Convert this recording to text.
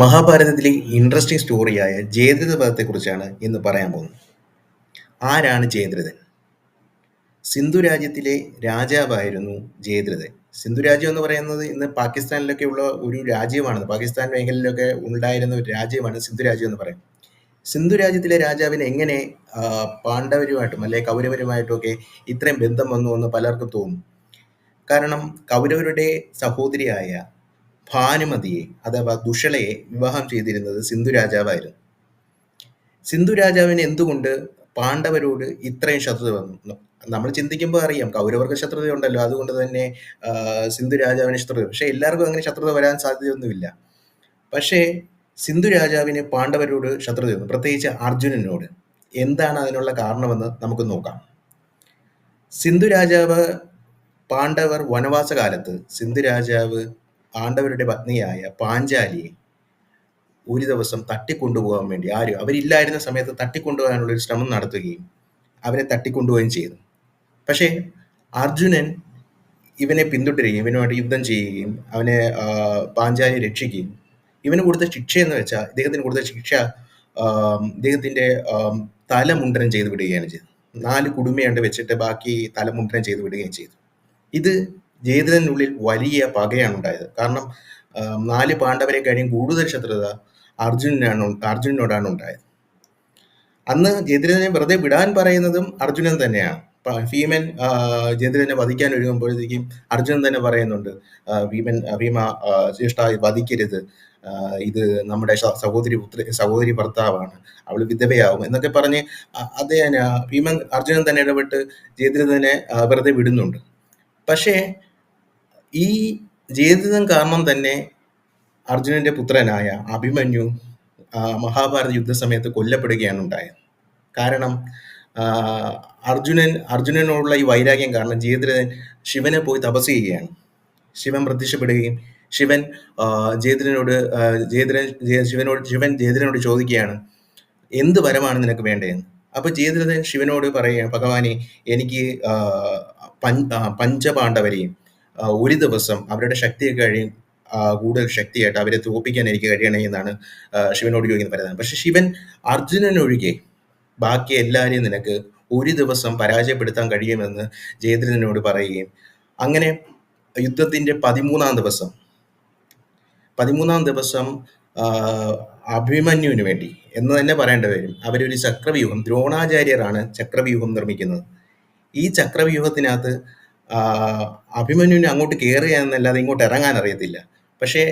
മഹാഭാരതത്തിലെ ഇൻട്രസ്റ്റിംഗ് സ്റ്റോറിയായ ജയദ്രഥ വധത്തെക്കുറിച്ചാണ് ഇന്ന് പറയാൻ പോകുന്നത്. ആരാണ് ജയദ്രഥൻ? സിന്ധു രാജ്യത്തിലെ രാജാവായിരുന്നു ജയദ്രഥൻ. സിന്ധു രാജ്യം എന്ന് പറയുന്നത് ഇന്ന് പാകിസ്ഥാനിലൊക്കെ ഉള്ള ഒരു രാജ്യമാണ്. പാകിസ്ഥാൻ മേഖലയിലൊക്കെ ഉണ്ടായിരുന്ന ഒരു രാജ്യമാണ് സിന്ധു രാജ്യം എന്ന് പറയുന്നത്. സിന്ധു രാജ്യത്തിലെ രാജാവിന് എങ്ങനെ പാണ്ഡവരുമായിട്ടും അല്ലെ കൗരവരുമായിട്ടും ഒക്കെ ഇത്രയും ബന്ധം വന്നു എന്ന് പലർക്കും തോന്നും. കാരണം കൗരവരുടെ സഹോദരിയായ ഭാനുമതിയെ അഥവാ ദുഷളയെ വിവാഹം ചെയ്തിരുന്നത് സിന്ധു രാജാവായിരുന്നു. സിന്ധു രാജാവിന് എന്തുകൊണ്ട് പാണ്ഡവരോട് ഇത്രയും ശത്രുത വന്നു? നമ്മൾ ചിന്തിക്കുമ്പോൾ അറിയാം കൗരവർക്ക് ശത്രുതയുണ്ടല്ലോ, അതുകൊണ്ട് തന്നെ സിന്ധു രാജാവിന് ശത്രുത. പക്ഷെ എല്ലാവർക്കും അങ്ങനെ ശത്രുത വരാൻ സാധ്യതയൊന്നുമില്ല. പക്ഷേ സിന്ധു രാജാവിന് പാണ്ഡവരോട് ശത്രുതയൊന്നും, പ്രത്യേകിച്ച് അർജുനനോട്. എന്താണ് അതിനുള്ള കാരണമെന്ന് നമുക്ക് നോക്കാം. സിന്ധു രാജാവ് പാണ്ഡവർ വനവാസ കാലത്ത് സിന്ധു രാജാവ് പാണ്ഡവരുടെ പത്നിയായ പാഞ്ചാലിയെ ഒരു ദിവസം തട്ടിക്കൊണ്ടുപോകാൻ വേണ്ടി അവരില്ലായിരുന്ന സമയത്ത് തട്ടിക്കൊണ്ടുപോകാനുള്ള ഒരു ശ്രമം നടത്തുകയും അവരെ തട്ടിക്കൊണ്ടുപോവുകയും ചെയ്തു. പക്ഷേ അർജുനൻ ഇവനെ പിന്തുടരുകയും ഇവനുമായിട്ട് യുദ്ധം ചെയ്യുകയും അവനെ പാഞ്ചാലിയെ രക്ഷിക്കുകയും ഇവന് കൊടുത്ത ശിക്ഷ എന്ന് വെച്ചാൽ ഇദ്ദേഹത്തിന് കൊടുത്ത ശിക്ഷ ഇദ്ദേഹത്തിൻ്റെ തലമുണ്ടനം ചെയ്ത് വിടുകയാണ് ചെയ്തത്. 4 കുടുമയുണ്ട് വെച്ചിട്ട് ബാക്കി തലമുണ്ടനം ചെയ്ത് വിടുകയും ചെയ്തു. ഇത് ജയദ്രഥനുള്ളിൽ വലിയ പകയാണ് ഉണ്ടായത്. കാരണം 4 പാണ്ഡവരെ കഴിഞ്ഞും കൂടുതൽ ശത്രുത അർജുനനോടാണ് ഉണ്ടായത്. അന്ന് ജയദ്രഥനെ വെറുതെ വിടാൻ പറയുന്നതും അർജുനൻ തന്നെയാണ്. ഭീമൻ ജയദ്രഥനെ വധിക്കാൻ ഒരുങ്ങുമ്പോഴത്തേക്കും അർജുനൻ തന്നെ പറയുന്നുണ്ട്, ഭീമ ജ്യേഷ്ഠ വധിക്കരുത്, ഇത് നമ്മുടെ സഹോദരി ഭർത്താവാണ്, അവൾ വിധവയാവും എന്നൊക്കെ പറഞ്ഞ് ഭീമൻ അർജുനൻ തന്നെ ഇടപെട്ട് ജയദ്രഥനെ വെറുതെ വിടുന്നുണ്ട്. പക്ഷേ ഈ ജയദ്രഥൻ കാരണം തന്നെ അർജുനന്റെ പുത്രനായ അഭിമന്യു മഹാഭാരത യുദ്ധസമയത്ത് കൊല്ലപ്പെടുകയാണ് ഉണ്ടായത്. കാരണം അർജുനനോടുള്ള ഈ വൈരാഗ്യം കാരണം ജയദ്രഥൻ ശിവനെ പോയി തപസ് ചെയ്യുകയാണ്. ശിവൻ പ്രത്യക്ഷപ്പെടുകയും ശിവൻ ജയദ്രഥനോട് ചോദിക്കുകയാണ്, എന്ത് വരമാണ് നിനക്ക് വേണ്ടതെന്ന്. അപ്പൊ ജയദ്രഥൻ ശിവനോട് പറയുകയാണ്, ഭഗവാനെ, എനിക്ക് പഞ്ചപാണ്ഡവരെയും ഒരു ദിവസം അവരുടെ ശക്തിയൊക്കെ കഴിയും കൂടുതൽ ശക്തിയായിട്ട് അവരെ തോൽപ്പിക്കാൻ എനിക്ക് കഴിയണേ എന്നാണ് ശിവനോട് ചോദിക്കുന്നത് പറയുന്നത്. പക്ഷെ ശിവൻ അർജുനനൊഴികെ ബാക്കി എല്ലാവരെയും നിനക്ക് ഒരു ദിവസം പരാജയപ്പെടുത്താൻ കഴിയുമെന്ന് ജയദ്രഥനോട് പറയുകയും അങ്ങനെ യുദ്ധത്തിന്റെ 13-ാം ദിവസം അഭിമന്യുവിന് വേണ്ടി എന്ന് തന്നെ പറയേണ്ടി വരും, അവരൊരു ചക്രവ്യൂഹം, ദ്രോണാചാര്യരാണ് ചക്രവ്യൂഹം നിർമ്മിക്കുന്നത്. ഈ ചക്രവ്യൂഹത്തിനകത്ത് അഭിമന്യുവിന് അങ്ങോട്ട് കയറുക എന്നല്ലാതെ ഇങ്ങോട്ട് ഇറങ്ങാൻ അറിയത്തില്ല. പക്ഷേ